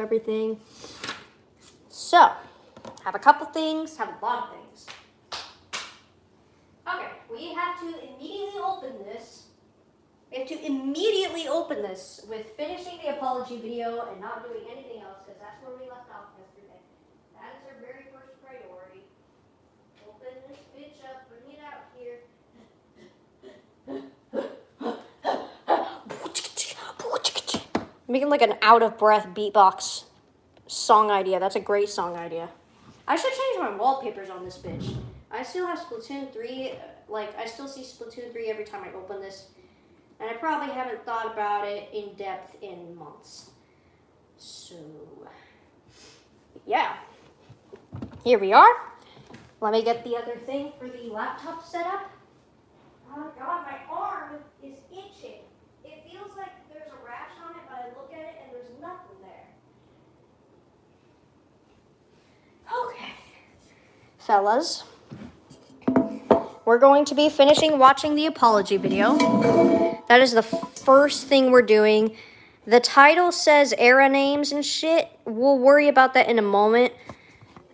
everything. So, have a couple things, have a lot of things. Okay, we have to immediately open this. We have to immediately open this with finishing the apology video and not doing anything else, because that's where we left off yesterday. That is our very first priority. Open this bitch up, bring it out here. Making like an out-of-breath beatbox song idea. That's a great song idea. I should change my wallpapers on this bitch. I still have Splatoon 3. Like, I still see Splatoon 3 every time I open this. And I probably haven't thought about it in depth in months. So, yeah. Here we are. Let me get the other thing for the laptop set up. Oh God, my arm is itching. It feels like there's a rash on it, but I look at it and there's nothing there. Okay. Fellas, we're going to be finishing watching the apology video. That is the first thing we're doing. The title says era names and shit. We'll worry about that in a moment.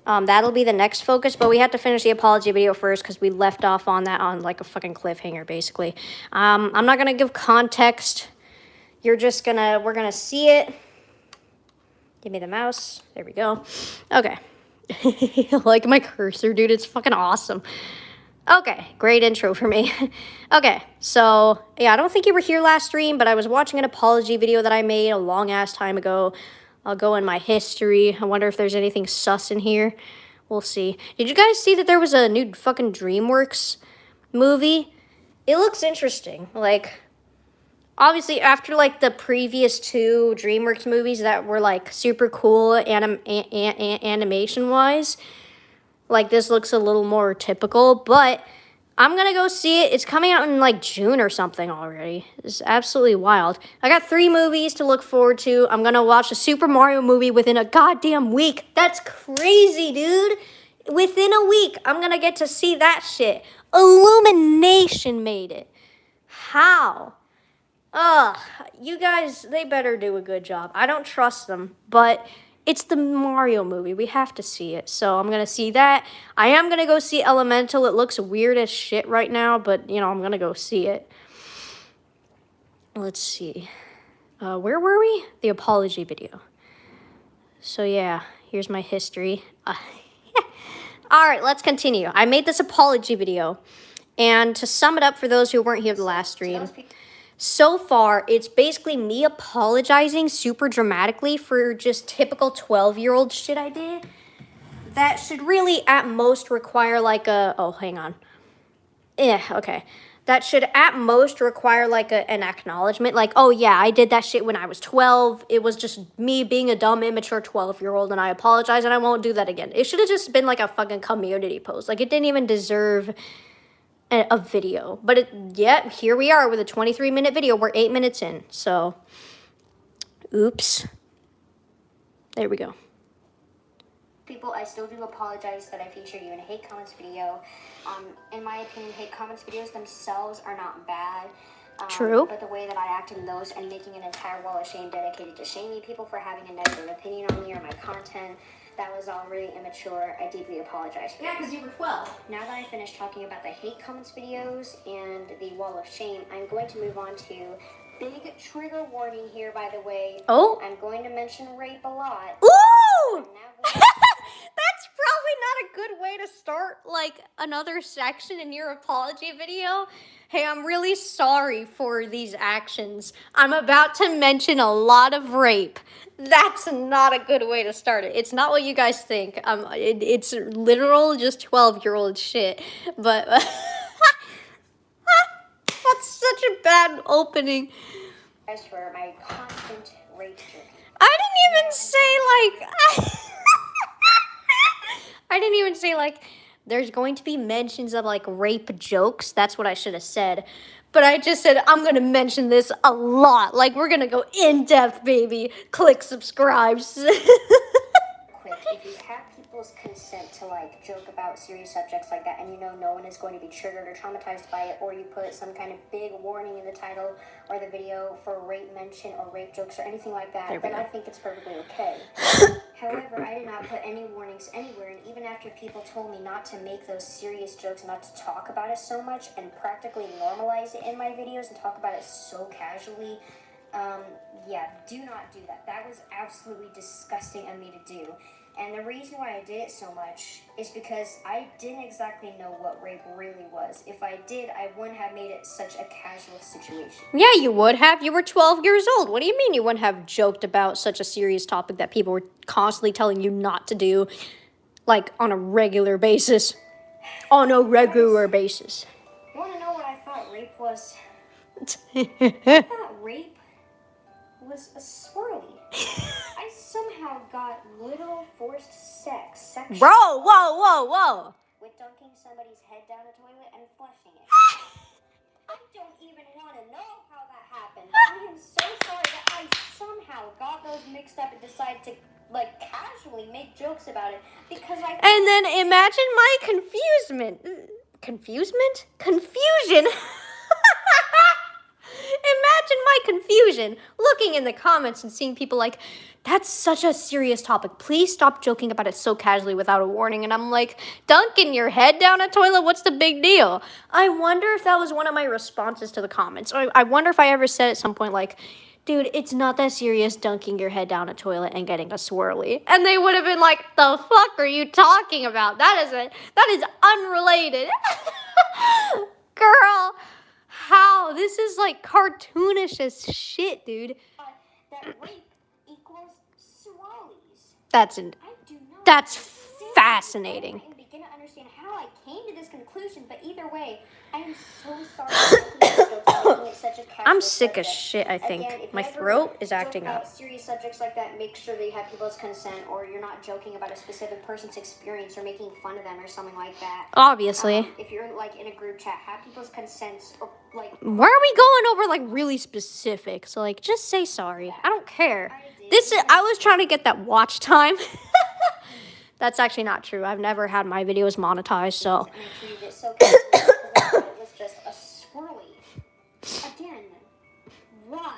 That'll be the next focus, but we have to finish the apology video first because we left off on that on like a fucking cliffhanger, basically. I'm not gonna give context. We're gonna see it. Give me the mouse. There we go. Okay. I like my cursor, dude. It's fucking awesome. Okay, great intro for me. Okay, so, yeah, I don't think you were here last stream, but I was watching an apology video that I made a long-ass time ago. I'll go in my history. I wonder if there's anything sus in here. We'll see. Did you guys see that there was a new fucking DreamWorks movie? It looks interesting. Like, obviously, after, like, the previous two DreamWorks movies that were, like, super cool animation-wise, like, this looks a little more typical, but I'm gonna go see it. It's coming out in, like, June or something already. It's absolutely wild. I got 3 movies to look forward to. I'm gonna watch a Super Mario movie within a goddamn week. That's crazy, dude. Within a week, I'm gonna get to see that shit. Illumination made it. How? Ugh, you guys, they better do a good job. I don't trust them, but it's the Mario movie. We have to see it. So I'm going to see that. I am going to go see Elemental. It looks weird as shit right now, but, you know, I'm going to go see it. Let's see. Where were we? The apology video. So, yeah, here's my history. All right, let's continue. I made this apology video. And to sum it up for those who weren't here the last stream, so far, it's basically me apologizing super dramatically for just typical 12-year-old shit I did. That should really at most require like a... Oh, hang on. Yeah, okay. That should at most require like an acknowledgement. Like, oh yeah, I did that shit when I was 12. It was just me being a dumb, immature 12-year-old and I apologize and I won't do that again. It should have just been like a fucking community post. Like, it didn't even deserve a video, but yeah, here we are with a 23-minute video. We're 8 minutes in, so oops. There we go. People, I still do apologize that I featured you in a hate comments video. In my opinion, hate comments videos themselves are not bad. True. But the way that I acted in those and making an entire wall of shame dedicated to shaming people for having a negative opinion on me or my content, that was all really immature. I deeply apologize for Yeah, because you were 12. Now that I finished talking about the hate comments videos and the wall of shame, I'm going to move on to big trigger warning here, by the way. Oh. I'm going to mention rape a lot. Ooh! That's probably not a good way to start, like, another section in your apology video. Hey, I'm really sorry for these actions. I'm about to mention a lot of rape. That's not a good way to start it. It's not what you guys think. It's literal just 12-year-old shit. But that's such a bad opening. As for my constant rape journey. I didn't even say, like... I didn't even say, like, there's going to be mentions of, like, rape jokes. That's what I should have said. But I just said, I'm going to mention this a lot. Like, we're going to go in depth, baby. Click subscribe. Quick if you have people's consent to like joke about serious subjects like that, and you know no one is going to be triggered or traumatized by it, or you put some kind of big warning in the title or the video for rape mention or rape jokes or anything like that, then I think it's perfectly okay. However, I did not put any warnings anywhere, and even after people told me not to make those serious jokes and not to talk about it so much and practically normalize it in my videos and talk about it so casually, yeah, do not do that. That was absolutely disgusting of me to do. And the reason why I did it so much is because I didn't exactly know what rape really was. If I did, I wouldn't have made it such a casual situation. Yeah, you would have. You were 12 years old. What do you mean you wouldn't have joked about such a serious topic that people were constantly telling you not to do, like, on a regular basis? On a regular basis. You want to know what I thought rape was? I thought rape was a swirly. I somehow got literal forced sex. Bro, whoa. With dunking somebody's head down a toilet and flushing it. I don't even want to know how that happened. I am so sorry that I somehow got those mixed up and decided to, like, casually make jokes about it because I... And then imagine my confusion. Imagine my confusion looking in the comments and seeing people like, that's such a serious topic. Please stop joking about it so casually without a warning. And I'm like, dunking your head down a toilet? What's the big deal? I wonder if that was one of my responses to the comments. I wonder if I ever said at some point like, dude, it's not that serious dunking your head down a toilet and getting a swirly. And they would have been like, the fuck are you talking about? That is unrelated. Girl, how? This is like cartoonish as shit, dude. that rape equals swirlies. That's fascinating. I begin to understand how I came to this conclusion, but either way, I am so sorry for making it such a casual I'm sick as subject. shit, I think. Again, if My you ever throat is joke acting about up. serious subjects like that, make sure that you have people's consent, or you're not joking about a specific person's experience or making fun of them or something like that. Obviously. If you're like in a group chat, have people's consents or like. Why are we going over like really specific? So like, just say sorry. I don't care. I was trying to get that watch time. That's actually not true. I've never had my videos monetized, so. And I treated it so casually because I thought it was just a swirly. Again, why?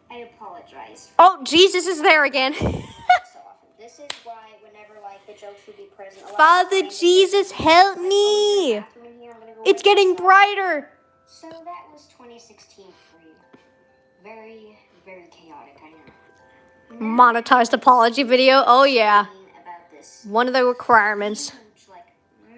I apologize. Oh, Jesus is there again. So often. This is why whenever like the jokes would be present. a lot of Father times Jesus, help me. bathroom in here, I'm gonna go It's with getting myself. brighter. So that was 2016 for you. Very, very chaotic, I know. Monetized apology video. Oh, yeah. About this One of the requirements huge, like,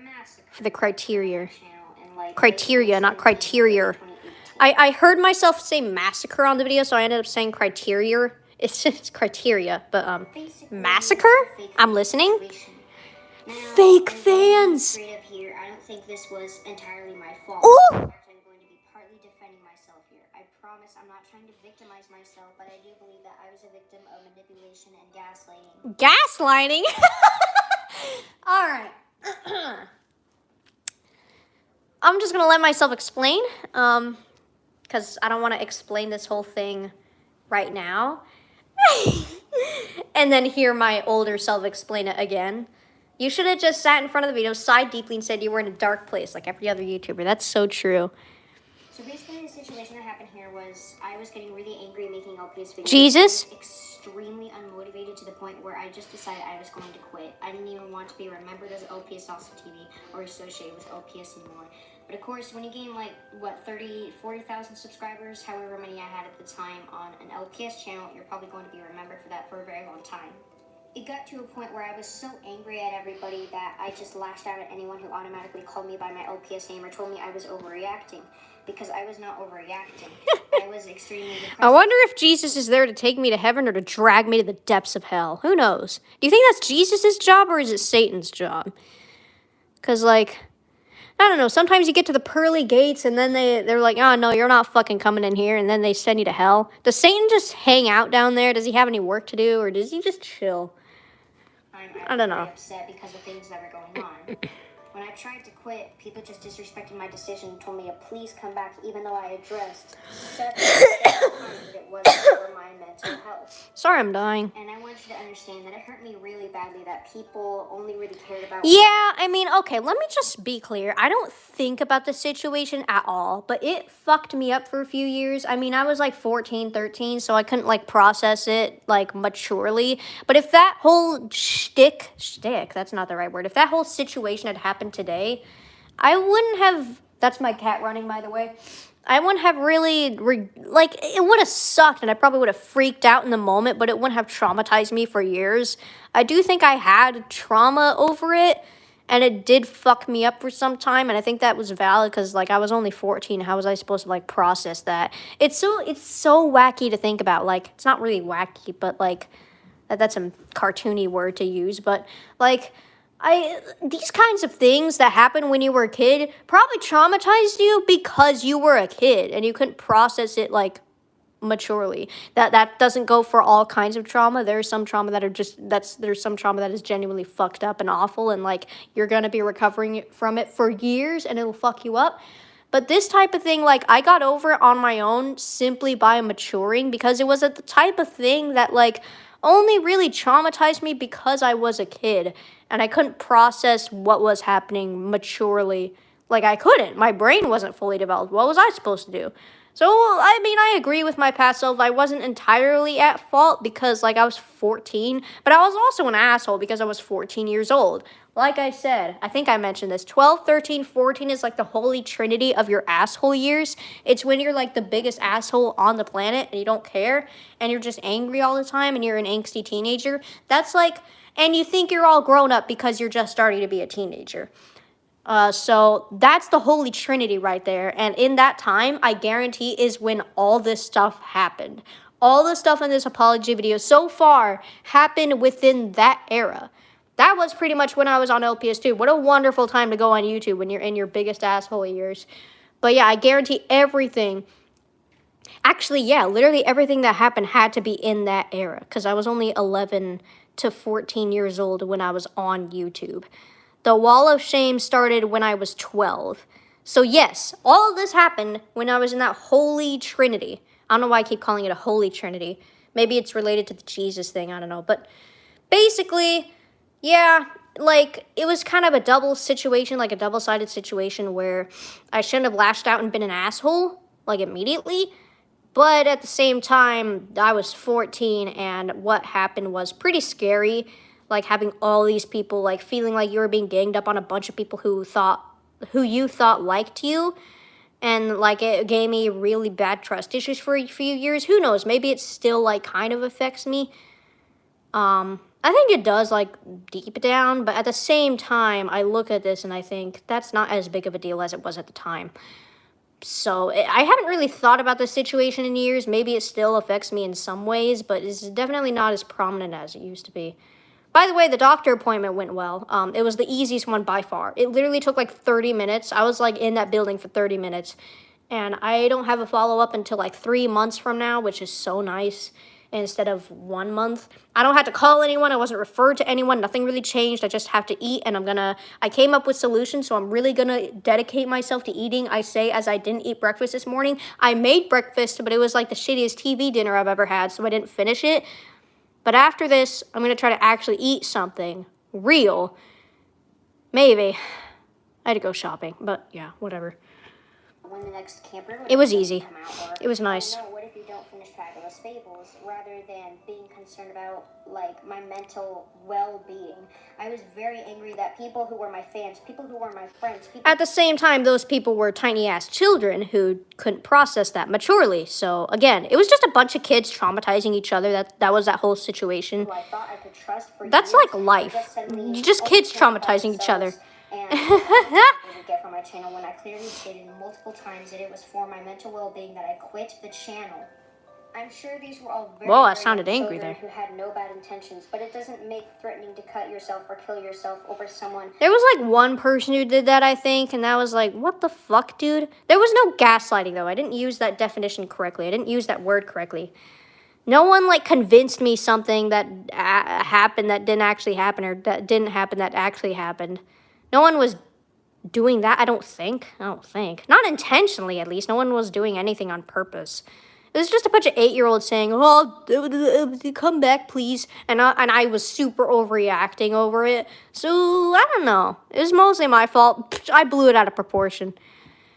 massacre for the criteria. channel and, like, Criteria, not criteria. 2018. I heard myself say massacre on the video, so I ended up saying criteria. It's just criteria, but Basically, massacre? a fake I'm listening. situation. Now, Fake I'm going to be fans. straight up here. I don't think this was entirely my fault. Ooh. In fact, I'm going to be partly defending myself here. I promise I'm not trying to victimize myself, but I do believe that I was a victim of manipulation and gaslighting. Gaslighting? All right. I'm just going to let myself explain, because I don't want to explain this whole thing right now. And then hear my older self explain it again. You should have just sat in front of the video, sighed deeply, and said you were in a dark place like every other YouTuber. That's so true. So basically, the situation that happened here was I was getting really angry making LPS videos. Jesus? Extremely unmotivated to the point where I just decided I was going to quit. I didn't even want to be remembered as LPS Awesome TV or associated with LPS anymore. But of course, when you gain like, 40,000 subscribers, however many I had at the time on an LPS channel, you're probably going to be remembered for that for a very long time. It got to a point where I was so angry at everybody that I just lashed out at anyone who automatically called me by my LPS name or told me I was overreacting. Because I was not overreacting. I was extremely depressed. I wonder if Jesus is there to take me to heaven or to drag me to the depths of hell. Who knows? Do you think that's Jesus' job or is it Satan's job? Because, like, I don't know. Sometimes you get to the pearly gates and then they're like, oh, no, you're not fucking coming in here. And then they send you to hell. Does Satan just hang out down there? Does he have any work to do? Or does he just chill? I don't know. I'm upset because of things that are going on. When I tried to quit, people just disrespected my decision and told me to please come back, even though I addressed several times that it wasn't for my mental health. Sorry, I'm dying. And I want you to understand that it hurt me really badly that people only really cared about... Yeah, I mean, okay, let me just be clear. I don't think about the situation at all, but it fucked me up for a few years. I mean, I was like 14, 13, so I couldn't like process it like maturely. But if that whole shtick, that's not the right word. If that whole situation had happened today, I wouldn't have, that's my cat running, by the way. I wouldn't have really, like, it would have sucked and I probably would have freaked out in the moment, but it wouldn't have traumatized me for years. I do think I had trauma over it, and it did fuck me up for some time, and I think that was valid because, like, I was only 14. How was I supposed to, like, process that? It's so wacky to think about. Like, it's not really wacky, but, like, that's a cartoony word to use, but, like... these kinds of things that happened when you were a kid probably traumatized you because you were a kid and you couldn't process it like maturely. That doesn't go for all kinds of trauma. There's some trauma that are there's some trauma that is genuinely fucked up and awful, and like you're gonna be recovering from it for years and it'll fuck you up. But this type of thing, like, I got over it on my own simply by maturing because it was the type of thing that, like, only really traumatized me because I was a kid and I couldn't process what was happening maturely. Like, I couldn't. My brain wasn't fully developed. What was I supposed to do? So, I mean, I agree with my past self. I wasn't entirely at fault because, like, I was 14, but I was also an asshole because I was 14 years old. Like I said, I think I mentioned this, 12, 13, 14 is like the holy trinity of your asshole years. It's when you're like the biggest asshole on the planet and you don't care and you're just angry all the time and you're an angsty teenager. That's like, and you think you're all grown up because you're just starting to be a teenager. So that's the holy trinity right there. And in that time, I guarantee is when all this stuff happened. All the stuff in this apology video so far happened within that era. That was pretty much when I was on LPS2. What a wonderful time to go on YouTube when you're in your biggest asshole years. But yeah, I guarantee everything. Actually, yeah, literally everything that happened had to be in that era. Because I was only 11 to 14 years old when I was on YouTube. The wall of shame started when I was 12. So yes, all of this happened when I was in that holy trinity. I don't know why I keep calling it a holy trinity. Maybe it's related to the Jesus thing, I don't know. But basically... yeah, like, it was kind of a double situation, like a double-sided situation where I shouldn't have lashed out and been an asshole, like, immediately. But at the same time, I was 14, and what happened was pretty scary. Like, having all these people, like, feeling like you were being ganged up on a bunch of people who you thought liked you. And, like, it gave me really bad trust issues for a few years. Who knows? Maybe it still, like, kind of affects me. I think it does, like, deep down, but at the same time, I look at this and I think that's not as big of a deal as it was at the time. So, I haven't really thought about this situation in years. Maybe it still affects me in some ways, but it's definitely not as prominent as it used to be. By the way, the doctor appointment went well. It was the easiest one by far. It literally took, like, 30 minutes. I was, like, in that building for 30 minutes. And I don't have a follow-up until, like, 3 months from now, which is so nice. Instead of 1 month. I don't have to call anyone. I wasn't referred to anyone. Nothing really changed. I just have to eat, and I came up with solutions, so I'm really gonna dedicate myself to eating. I say as I didn't eat breakfast this morning. I made breakfast, but it was like the shittiest TV dinner I've ever had, so I didn't finish it. But after this, I'm gonna try to actually eat something real. Maybe. I had to go shopping, but yeah, whatever. When the next camper It was easy. come out, or, It was nice. No, what if you don't finish Fabulous Fables, rather than being concerned about, like, my mental well-being? I was very angry that people who were my fans, people who were my friends, At the same time, those people were tiny-ass children who couldn't process that maturely. So, again, it was just a bunch of kids traumatizing each other. That was that whole situation. who I thought I could trust for That's years, like life. suddenly You just kids only care about traumatizing each other. themselves. And I didn't get from my channel when I clearly stated multiple times that it was for my mental well-being that I quit the channel. I'm sure these were all very, Whoa, that very sounded young angry children there. who had no bad intentions, but it doesn't make threatening to cut yourself or kill yourself over someone. There was like one person who did that, I think, and that was like, what the fuck, dude? There was no gaslighting, though. I didn't use that definition correctly. I didn't use that word correctly. No one, like, convinced me something that happened that didn't actually happen, or that didn't happen that actually happened. No one was doing that. I don't think. Not intentionally, at least. No one was doing anything on purpose. It was just a bunch of 8-year-olds saying, "Oh, come back, please," and I was super overreacting over it. So I don't know. It was mostly my fault. I blew it out of proportion.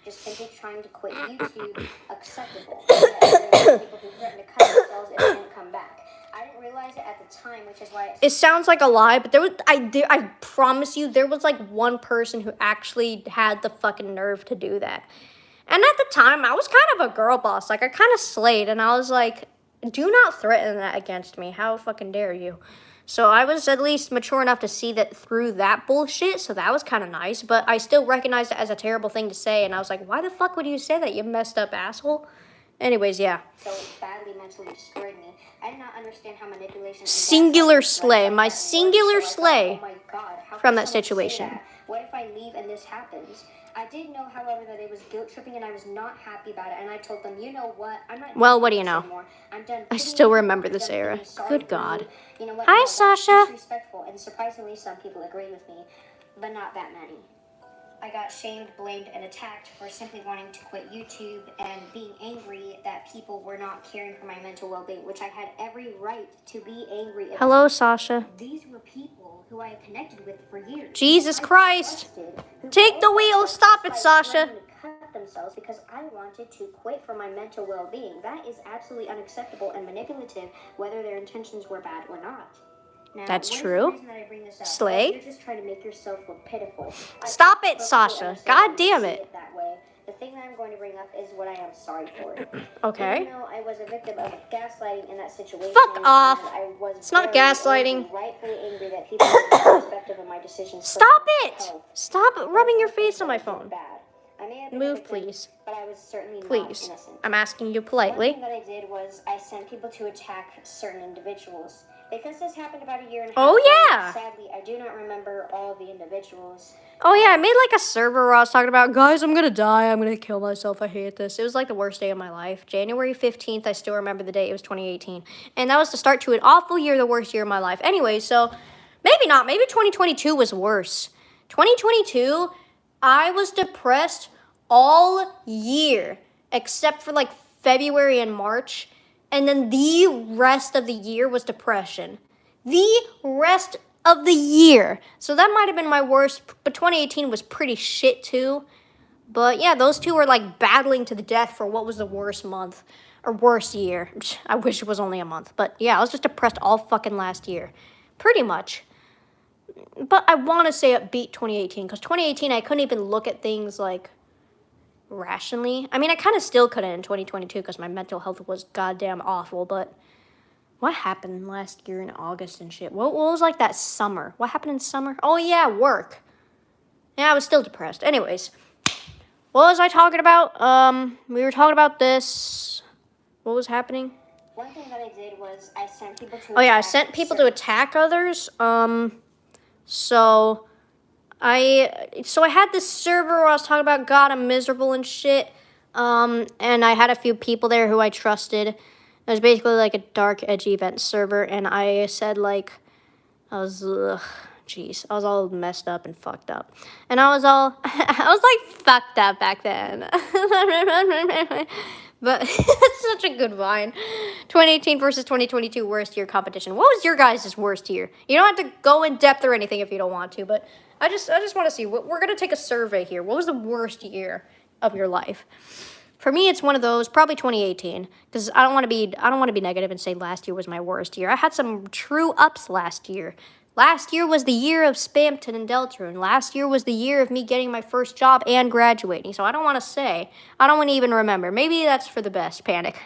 Just simply trying to quit YouTube acceptable. Yet there were people who threatened to cut themselves if they didn't come back. I didn't realize it at the time, which is why It sounds like a lie, but I promise you, there was like one person who actually had the fucking nerve to do that. And at the time, I was kind of a girl boss. Like, I kind of slayed, and I was like, do not threaten that against me. How fucking dare you? So I was at least mature enough to see that through that bullshit, so that was kind of nice. But I still recognized it as a terrible thing to say, and I was like, why the fuck would you say that, you messed up asshole? Anyways, yeah. so badly mentally destroyed me. I did not understand how manipulation and Singular gaslighting slay, like my that singular works. So I slay thought, oh my God, how from could that someone say situation. that? What if I leave and this happens? I did know, however, that it was guilt tripping and I was not happy about it. And I told them, you know what? I'm not. Well, what do you doing this know? anymore. I'm done. I pitying still you. remember I'm this done era. feeling sorry Good for God. You know what? Hi, No, that's Sasha. disrespectful, and surprisingly, some people agree with me, but not that many. I got shamed, blamed, and attacked for simply wanting to quit YouTube and being angry that people were not caring for my mental well-being, which I had every right to be angry about. Hello, Sasha. These were people who I had connected with for years. Jesus I Christ. trusted, who Take the also wheel. trusted Stop it, by Sasha. threatening to cut themselves because I wanted to quit for my mental well-being. That is absolutely unacceptable and manipulative, whether their intentions were bad or not. Now, That's what is true. the reason that I bring this up? Slay. Well, you're just trying to make yourself look pitiful. Stop it, I Sasha. understand God why you damn see it. that way. The thing that I'm going to bring up is what I am sorry for. Okay. Even though I was a victim of gaslighting in that situation, Fuck off. and I was It's not very gaslighting. angry, rightfully angry that people were disrespectful of my decisions. for Stop my it. health. Stop rubbing your Things face on that I my did phone. bad. I may have been a Move, victim, please. but I was certainly not Please. innocent. I'm asking you One politely. thing that I did was I sent people to attack certain individuals. Because this happened about a year and a half Oh, ago, yeah. sadly, I do not remember all the individuals. Oh, yeah, I made like a server where I was talking about, guys, I'm gonna die. I'm gonna kill myself. I hate this. It was like the worst day of my life. January 15th, I still remember the date. It was 2018. And that was the start to an awful year, the worst year of my life. Anyway, so maybe not. Maybe 2022 was worse. 2022, I was depressed all year except for like February and March. And then the rest of the year was depression. The rest of the year. So that might have been my worst, but 2018 was pretty shit too. But yeah, those two were like battling to the death for what was the worst month or worst year. I wish it was only a month. But yeah, I was just depressed all fucking last year. Pretty much. But I want to say it beat 2018 because 2018 I couldn't even look at things like rationally. I mean, I kind of still couldn't in 2022 because my mental health was goddamn awful, but what happened last year in August and shit? What was like that summer? What happened in summer? Oh, yeah, work. Yeah, I was still depressed. Anyways, what was I talking about? We were talking about this. What was happening? One thing that I did was I sent people to Oh, yeah, I attack sent people to certain- attack others. So I had this server where I was talking about God, I'm miserable and shit. And I had a few people there who I trusted. It was basically like a dark, edgy event server, and I said like, I was all messed up and fucked up. And I was like fucked up back then. But it's such a good vine. 2018 versus 2022 worst year competition. What was your guys' worst year? You don't have to go in depth or anything if you don't want to, but I just want to see. We're gonna take a survey here. What was the worst year of your life? For me, it's one of those, probably 2018, because I don't want to be negative and say last year was my worst year. I had some true ups last year. Last year was the year of Spamton and Deltarune. Last year was the year of me getting my first job and graduating. So I don't want to even remember. Maybe that's for the best, panic.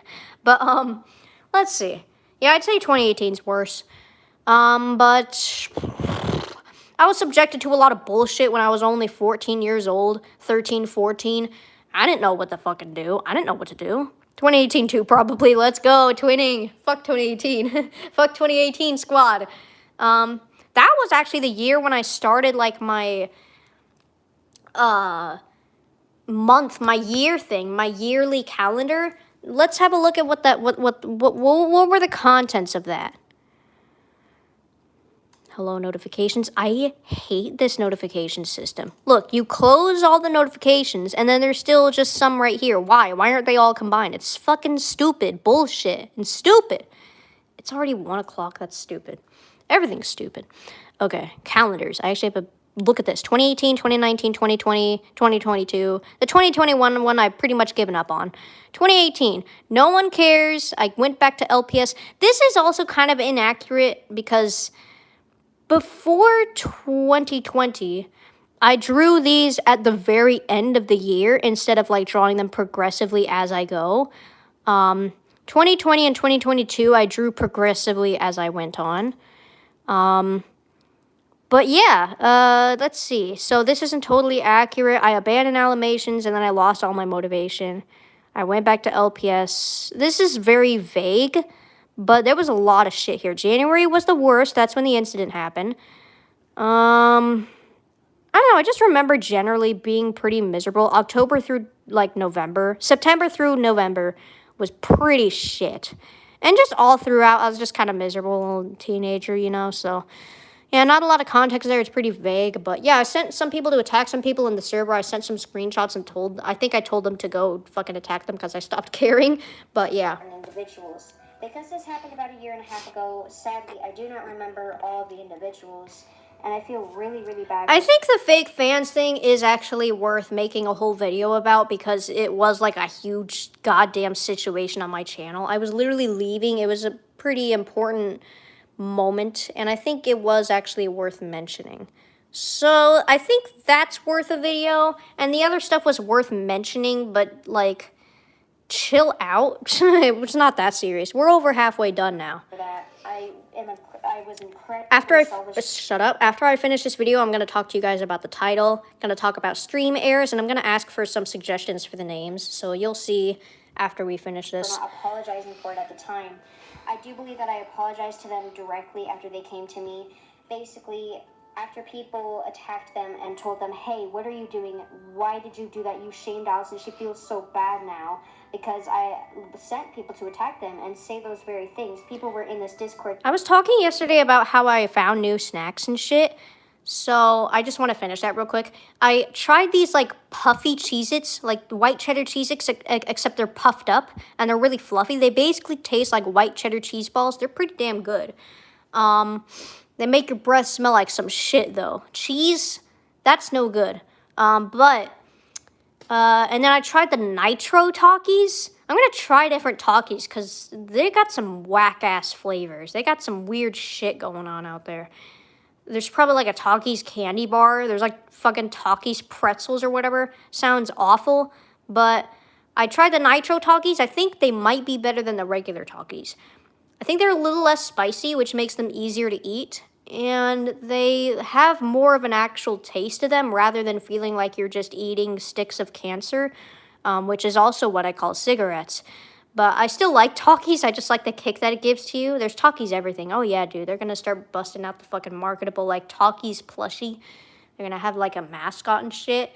But let's see. Yeah, I'd say 2018's worse. But I was subjected to a lot of bullshit when I was only 14 years old, 13, 14. I didn't know what to fucking do. I didn't know what to do. 2018 too, probably. Let's go, twinning. Fuck 2018. Fuck 2018 squad. That was actually the year when I started like my my year thing, my yearly calendar. Let's have a look at what were the contents of that. Hello notifications. I hate this notification system. Look, you close all the notifications and then there's still just some right here. Why? Why aren't they all combined? It's fucking stupid. Bullshit. And stupid. It's already 1 o'clock. That's stupid. Everything's stupid. Okay, calendars. I actually have a look at this. 2018, 2019, 2020, 2022. The 2021 one I've pretty much given up on. 2018, no one cares. I went back to LPS. This is also kind of inaccurate because before 2020, I drew these at the very end of the year instead of like drawing them progressively as I go. 2020 and 2022, I drew progressively as I went on. But yeah, let's see. So this isn't totally accurate. I abandoned animations and then I lost all my motivation. I went back to LPS. This is very vague, but there was a lot of shit here. January was the worst. That's when the incident happened. I don't know. I just remember generally being pretty miserable. October through like November. September through November was pretty shit. And just all throughout, I was just kind of miserable teenager, you know, so... Yeah, not a lot of context there. It's pretty vague. But yeah, I sent some people to attack some people in the server. I sent some screenshots and I think I told them to go fucking attack them because I stopped caring. But yeah. Individuals. Because this happened about a year and a half ago, sadly, I do not remember all the individuals. And I feel really, really bad. I think the fake fans thing is actually worth making a whole video about because it was like a huge goddamn situation on my channel. I was literally leaving. It was a pretty important moment, and I think it was actually worth mentioning. So I think that's worth a video, and the other stuff was worth mentioning, but like, chill out. It was not that serious. We're over halfway done now. I was incredibly shut up. After I finish this video, I'm going to talk to you guys about the title, going to talk about stream airs, and I'm going to ask for some suggestions for the names, so you'll see after we finish this. For not apologizing for it at the time. I do believe that I apologized to them directly after they came to me. Basically, after people attacked them and told them, hey, what are you doing? Why did you do that? You shamed Allison. She feels so bad now because I sent people to attack them and say those very things. People were in this Discord. I was talking yesterday about how I found new snacks and shit. So I just want to finish that real quick. I tried these like puffy Cheez-Its, like white cheddar Cheez-Its, except they're puffed up and they're really fluffy. They basically taste like white cheddar cheese balls. They're pretty damn good. They make your breath smell like some shit though. Cheese, that's no good. And then I tried the Nitro Takis. I'm going to try different Takis because they got some whack-ass flavors. They got some weird shit going on out there. There's probably like a Takis candy bar. There's like fucking Takis pretzels or whatever. Sounds awful. But I tried the Nitro Takis. I think they might be better than the regular Takis. I think they're a little less spicy, which makes them easier to eat. And they have more of an actual taste to them rather than feeling like you're just eating sticks of cancer, which is also what I call cigarettes. But I still like Takis. I just like the kick that it gives to you. There's Takis everything. Oh, yeah, dude. They're going to start busting out the fucking marketable, like, Takis plushie. They're going to have, like, a mascot and shit.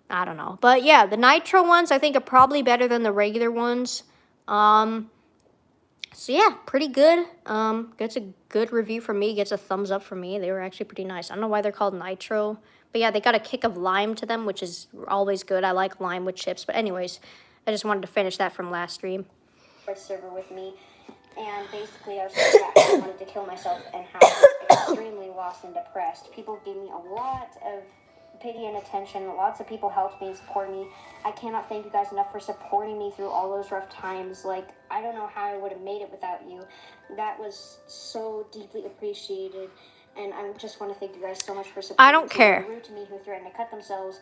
I don't know. But, yeah, the Nitro ones, I think, are probably better than the regular ones. So, yeah, pretty good. Gets a good review from me. Gets a thumbs up from me. They were actually pretty nice. I don't know why they're called Nitro. But, yeah, they got a kick of lime to them, which is always good. I like lime with chips. But, anyways... I just wanted to finish that from last stream. Server with me, and basically I was so sad. I wanted to kill myself and how I was extremely lost and depressed. People gave me a lot of pity and attention. Lots of people helped me and supported me. I cannot thank you guys enough for supporting me through all those rough times. Like, I don't know how I would have made it without you. That was so deeply appreciated, and I just want to thank you guys so much for supporting me. I don't care. Rude to me who threatened to cut themselves.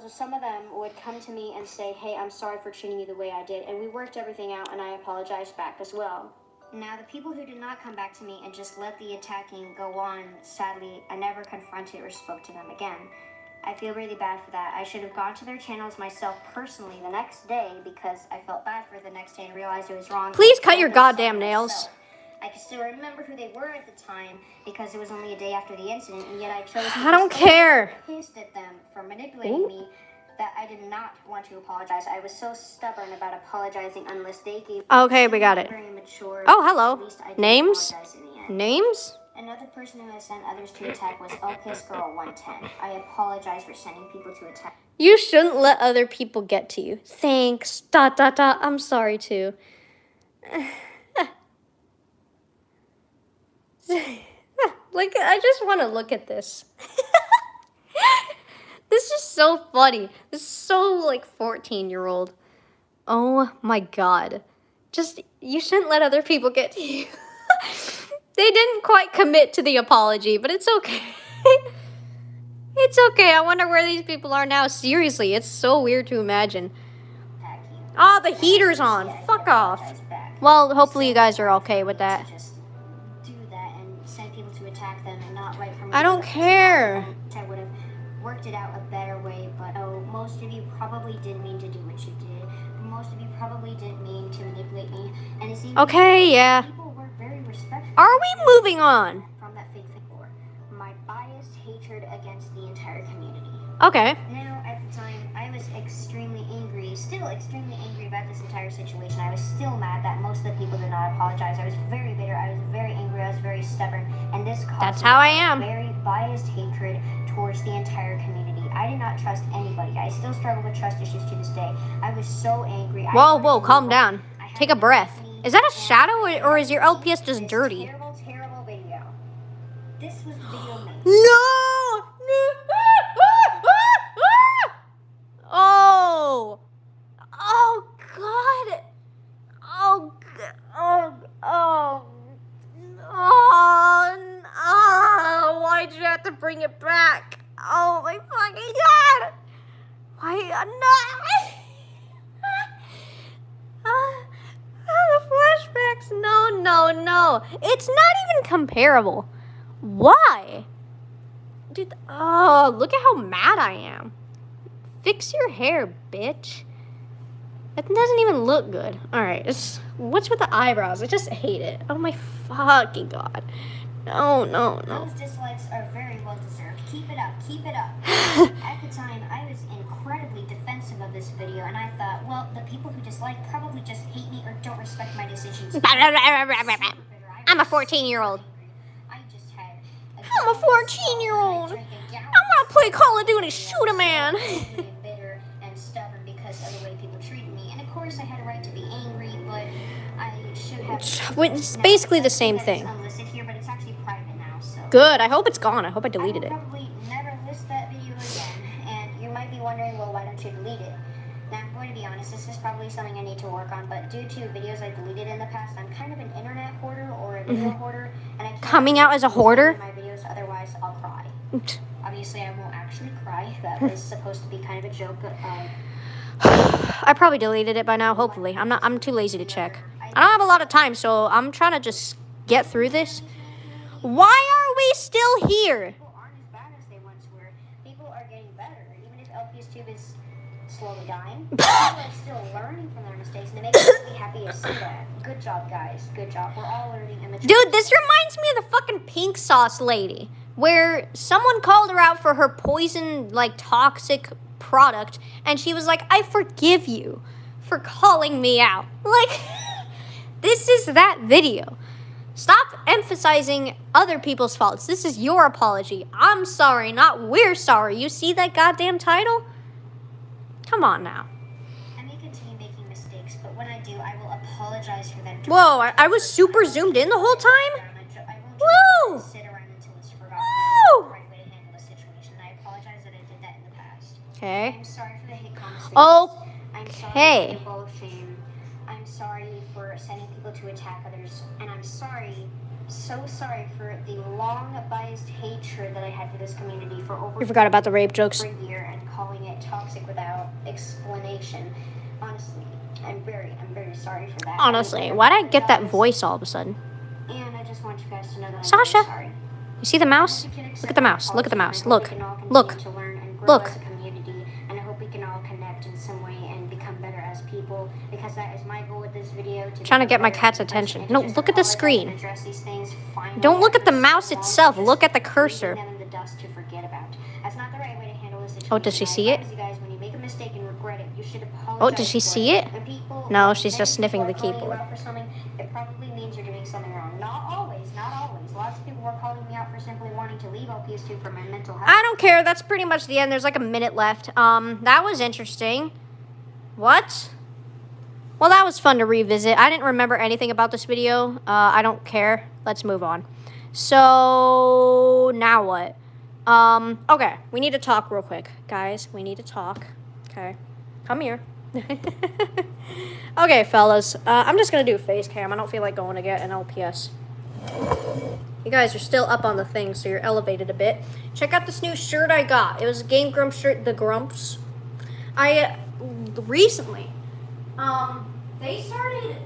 Some of them would come to me and say, hey, I'm sorry for treating you the way I did, and we worked everything out, and I apologized back as well. Now, the people who did not come back to me and just let the attacking go on, sadly, I never confronted or spoke to them again. I feel really bad for that. I should have gone to their channels myself personally the next day because I felt bad for it the next day and realized it was wrong. Please cut your goddamn nails. I can still remember who they were at the time because it was only a day after the incident, and yet I chose to I don't care. Pissed at them for manipulating me that I did not want to apologize. I was so stubborn about apologizing unless they gave me Okay, we got it. very mature. Oh, hello. At least I did Names? apologize in the end. Names? Another person who has sent others to attack was LPS Girl 110. I apologize for sending people to attack. You shouldn't let other people get to you. Thanks. ... I'm sorry too. Like, I just want to look at this. This is so funny. This is so, like, 14-year-old. Oh, my God. Just, you shouldn't let other people get to you. They didn't quite commit to the apology, but it's okay. It's okay. I wonder where these people are now. Seriously, it's so weird to imagine. Oh, the heater's on. Fuck off. Well, hopefully you guys are okay with that. I don't care. I would have worked it out a better way, but most of you probably didn't mean to do what you did. Most of you probably didn't mean to manipulate me. And it seems okay, yeah. People were very respectful. Are we moving on? From that fake thing for my biased hatred against the entire community. Okay. Now, at the time, I was extremely angry, still extremely angry about this entire situation. I was still mad that most of the people did not apologize. I was very bitter. I was very angry. I was very stubborn. And this caused That's how I am. Very biased hatred towards the entire community. I did not trust anybody. I still struggle with trust issues to this day. I was so angry. Whoa, calm down. Take a breath. Is that a shadow or is your LPS just dirty? Terrible video. This was the video made. No! Oh! Oh, God! Oh, why'd you have to bring it back? Oh, my fucking God! Why? No! The flashbacks. No. It's not even comparable. Why? Dude, oh, look at how mad I am. Fix your hair, bitch. That doesn't even look good. All right, what's with the eyebrows? I just hate it. Oh my fucking God. No. Those dislikes are very well deserved. Keep it up. At the time, I was incredibly defensive of this video, and I thought, well, the people who dislike probably just hate me or don't respect my decisions. I'm a 14-year-old. I'm a 14-year-old. I want to play Call of Duty, shoot a man. Bitter and stubborn because of the way people treated me, and of course I had a right to be angry, but I should have. It's basically the same thing. Unlisted here, but it's actually private now, so. Good. I hope it's gone. I hope I deleted it. I will probably never list that video again, and you might be wondering, well, why don't you delete it? Now, I'm going to be honest, this is probably something I need to work on, but due to videos I deleted in the past, I'm kind of an internet hoarder or a video hoarder, and I can't coming out as a hoarder? My videos, otherwise I'll cry. Obviously, I won't actually cry. That was supposed to be kind of a joke. I probably deleted it by now, hopefully. I'm too lazy to check. I don't have a lot of time, so I'm trying to just get through this. Why are we still here? People aren't as bad as they once were. People are getting better. Even if LPS Tube is slowly dying, people are still learning from their mistakes, and it makes me really happy to see that. Good job, guys. Good job. We're all learning and maturing. Dude, this reminds me of the fucking pink sauce lady, where someone called her out for her poison, like, toxic product, and she was like, I forgive you for calling me out. Like, this is that video. Stop emphasizing other people's faults. This is your apology. I'm sorry, not we're sorry. You see that goddamn title? Come on now. I may continue making mistakes, but when I do, I will apologize for them. Whoa, I was super zoomed in the whole time? Whoa! Sit around until it's forgotten. Whoa! The right way to handle the situation. I apologize that I did that in the past. Okay. I'm sorry for the hate comments. I'm sorry Okay. for the ball of shame. I'm sorry for sending people to attack others. And I'm sorry, so sorry for the long biased hatred that I had for this community for over You forgot about the rape jokes. a year and calling it toxic without explanation. Honestly, I'm very sorry for that. Honestly, why'd I get that voice all of a sudden? And I just want you guys to know that Sasha? I'm very sorry. You see the mouse? Look at the mouse. Look at the mouse. Look. Look. Look. As a community, and I hope we can all connect in some way and become better as people, because that is my goal with this video. Trying to get my cat's attention. No, look at the screen. Don't look at the mouse itself. Look at the cursor. Oh, does she see it? Oh, does she see it? No, she's just sniffing the keyboard. It probably means you're doing something wrong. Not always. Lots of people work hard wanted to leave LPS2 for my mental health. I don't care. That's pretty much the end. There's like a minute left. That was interesting. What? Well, that was fun to revisit. I didn't remember anything about this video. I don't care. Let's move on. So, now what? Okay. We need to talk real quick. Guys, we need to talk. Okay. Come here. Okay, fellas. I'm just going to do a face cam. I don't feel like going to get an LPS. You guys are still up on the thing, so you're elevated a bit. Check out this new shirt I got. It was a Game Grumps shirt, the Grumps. Recently, they started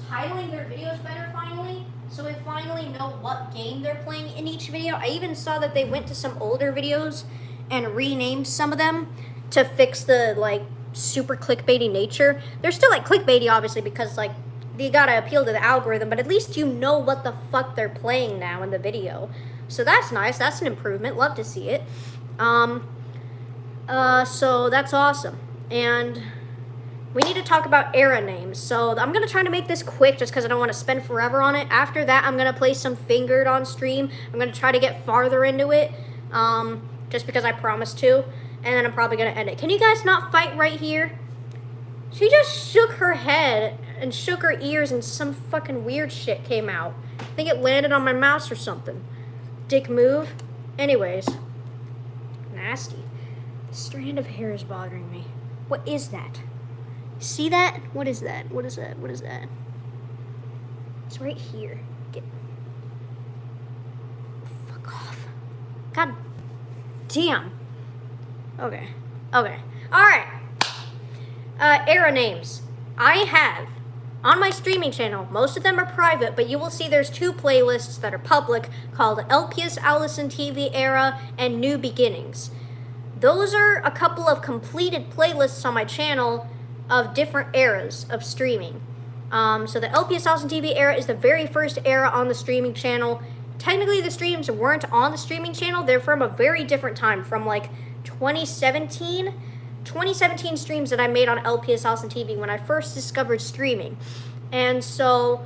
titling their videos better finally, so we finally know what game they're playing in each video. I even saw that they went to some older videos and renamed some of them to fix the, like, super clickbaity nature. They're still, like, clickbaity, obviously, because, like, you gotta appeal to the algorithm, but at least you know what the fuck they're playing now in the video. So that's nice. That's an improvement. Love to see it. So that's awesome. And we need to talk about era names. So I'm going to try to make this quick just because I don't want to spend forever on it. After that, I'm going to play some Fingered on stream. I'm going to try to get farther into it just because I promised to. And then I'm probably going to end it. Can you guys not fight right here? She just shook her head and shook her ears and some fucking weird shit came out. I think it landed on my mouse or something. Dick move. Anyways. Nasty. The strand of hair is bothering me. What is that? See that? What is that? What is that? What is that? It's right here. Get. Fuck off. God damn. Okay. Okay. Alright. Era names. I have on my streaming channel, most of them are private, but you will see there's 2 playlists that are public called LPS Allison TV Era and New Beginnings. Those are a couple of completed playlists on my channel of different eras of streaming. So the LPS Allison TV era is the very first era on the streaming channel. Technically, the streams weren't on the streaming channel. They're from a very different time, from like 2017 streams that I made on LPS Allison TV when I first discovered streaming. And so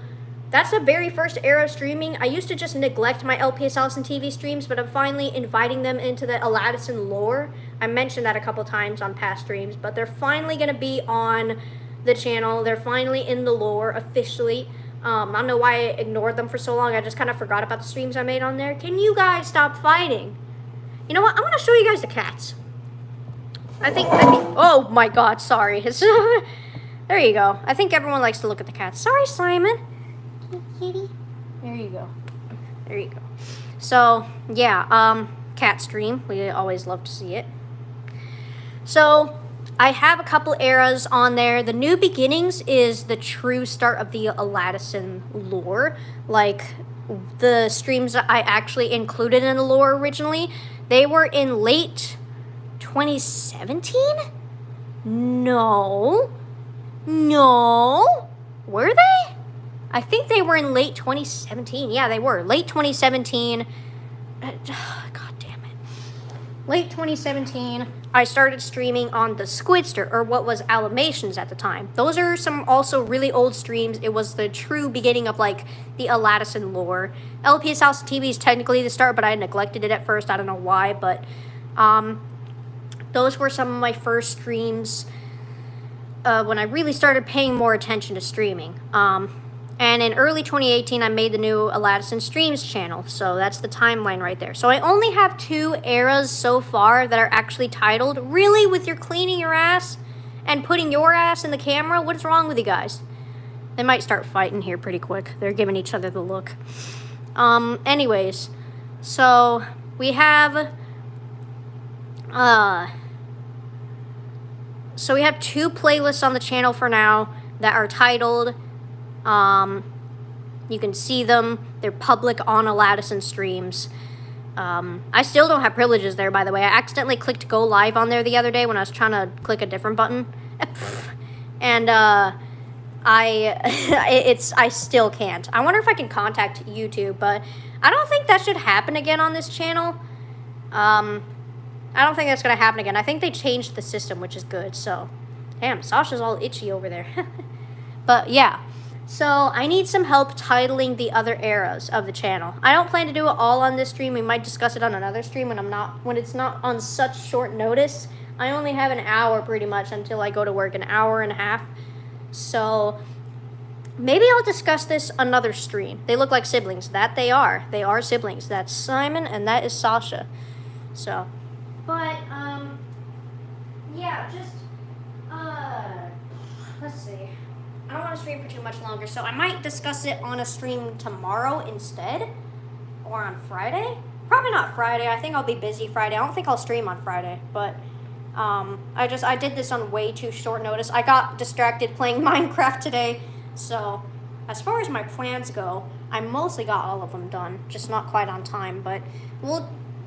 that's the very first era of streaming. I used to just neglect my LPS Allison TV streams, but I'm finally inviting them into the Aladison lore. I mentioned that a couple times on past streams, but they're finally going to be on the channel. They're finally in the lore officially. I don't know why I ignored them for so long. I just kind of forgot about the streams I made on there. Can you guys stop fighting? You know what? I'm going to show you guys the cats. I think, oh my god, sorry. There you go. I think everyone likes to look at the cats. Sorry, Simon. Kitty. There you go. There you go. So, yeah, cat stream. We always love to see it. So, I have a couple eras on there. The New Beginnings is the true start of the Aladison lore. Like, the streams that I actually included in the lore originally, they were in late 2017? No. Were they? I think they were in late 2017. Yeah, they were. Late 2017. God damn it. Late 2017, I started streaming on the Squidster, or what was Alamations at the time. Those are some also really old streams. It was the true beginning of, like, the Aladison lore. LPS Allison TV is technically the start, but I neglected it at first. I don't know why, but those were some of my first streams when I really started paying more attention to streaming. And in early 2018, I made the new Aladison Streams channel. So that's the timeline right there. So I only have 2 eras so far that are actually titled. Really, with your cleaning your ass and putting your ass in the camera? What's wrong with you guys? They might start fighting here pretty quick. They're giving each other the look. Anyways, so we have... So we have 2 playlists on the channel for now that are titled... you can see them. They're public on Aladison streams. I still don't have privileges there, by the way. I accidentally clicked go live on there the other day when I was trying to click a different button. And, I still can't. I wonder if I can contact YouTube, but I don't think that should happen again on this channel. I don't think that's going to happen again. I think they changed the system, which is good, so. Damn, Sasha's all itchy over there. But, yeah. So I need some help titling the other eras of the channel. I don't plan to do it all on this stream. We might discuss it on another stream when it's not on such short notice. I only have an hour pretty much until I go to work, an hour and a half. So maybe I'll discuss this another stream. They look like siblings. That they are. They are siblings. That's Simon and that is Sasha. So, but yeah, just let's see. I don't want to stream for too much longer, so I might discuss it on a stream tomorrow instead, or on Friday. Probably not Friday. I think I'll be busy Friday. I don't think I'll stream on Friday, but I did this on way too short notice. I got distracted playing Minecraft today, so as far as my plans go, I mostly got all of them done, just not quite on time, but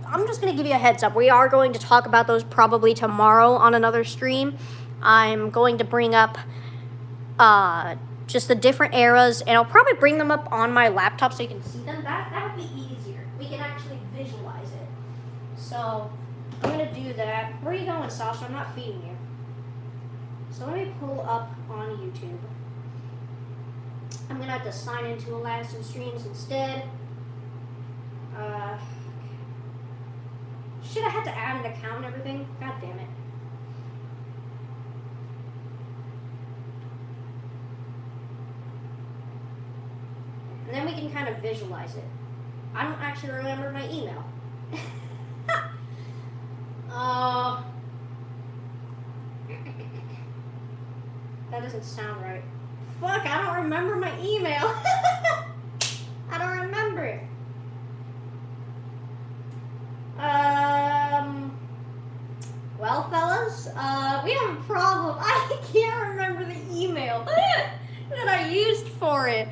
I'm just going to give you a heads up. We are going to talk about those probably tomorrow on another stream. I'm going to bring up just the different eras, and I'll probably bring them up on my laptop so you can see them. That would be easier. We can actually visualize it. So I'm going to do that. Where are you going, Sasha? I'm not feeding you. So let me pull up on YouTube. I'm going to have to sign into Alaskan Streams instead. Shit, I had to add an account and everything. God damn it. And then we can kind of visualize it. I don't actually remember my email. That doesn't sound right. Fuck, I don't remember my email. I don't remember it. Well, fellas, we have a problem. I can't remember the email that I used for it.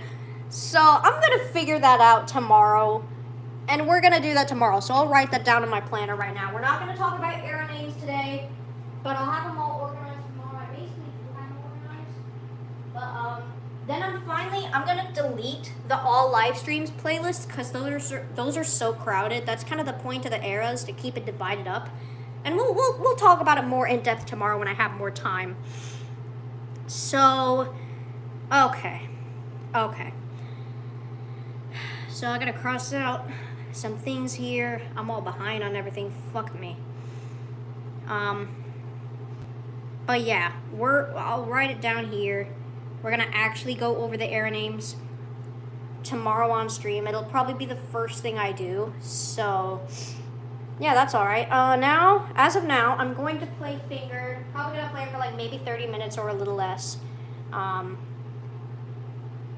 So I'm going to figure that out tomorrow, and we're going to do that tomorrow. So I'll write that down in my planner right now. We're not going to talk about era names today, but I'll have them all organized tomorrow. I basically do have them organized. But then I'm going to delete the all live streams playlist because those are so crowded. That's kind of the point of the eras, to keep it divided up. And we'll talk about it more in depth tomorrow when I have more time. So, okay. So I gotta cross out some things here. I'm all behind on everything. Fuck me. But yeah, I'll write it down here. We're gonna actually go over the era names tomorrow on stream. It'll probably be the first thing I do. So yeah, that's all right. As of now, I'm going to play Fingered. Probably gonna play for like maybe 30 minutes or a little less.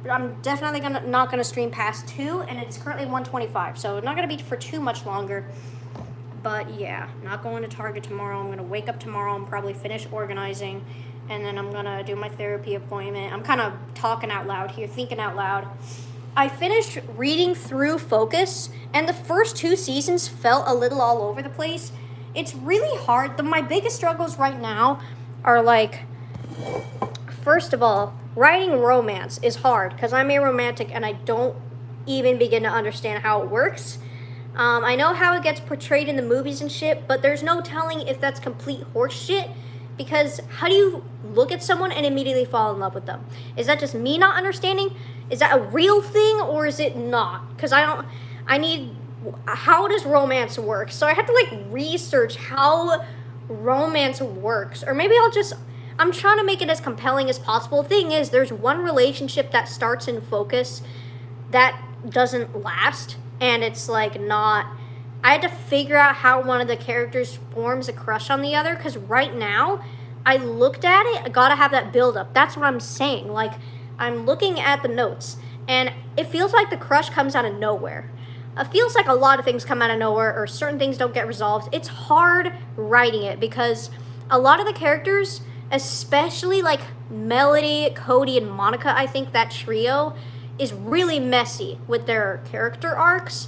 But I'm definitely not gonna stream past 2, and it's currently 1:25, so not gonna be for too much longer. But yeah, not going to Target tomorrow. I'm gonna wake up tomorrow and probably finish organizing, and then I'm gonna do my therapy appointment. I'm kind of talking out loud here, thinking out loud. I finished reading through Focus, and the first 2 seasons felt a little all over the place. It's really hard. My biggest struggles right now are like, first of all, writing romance is hard because I'm a romantic and I don't even begin to understand how it works. I know how it gets portrayed in the movies and shit, but there's no telling if that's complete horse shit, because how do you look at someone and immediately fall in love with them? Is that just me not understanding? Is that a real thing or is it not? Because how does romance work? So I had to like research how romance works, or maybe I'm trying to make it as compelling as possible. The thing is, there's one relationship that starts in Focus that doesn't last, and it's like not... I had to figure out how one of the characters forms a crush on the other, because right now, I looked at it, I gotta have that build-up. That's what I'm saying. Like, I'm looking at the notes, and it feels like the crush comes out of nowhere. It feels like a lot of things come out of nowhere, or certain things don't get resolved. It's hard writing it, because a lot of the characters... especially like Melody, Cody, and Monica, I think that trio is really messy with their character arcs.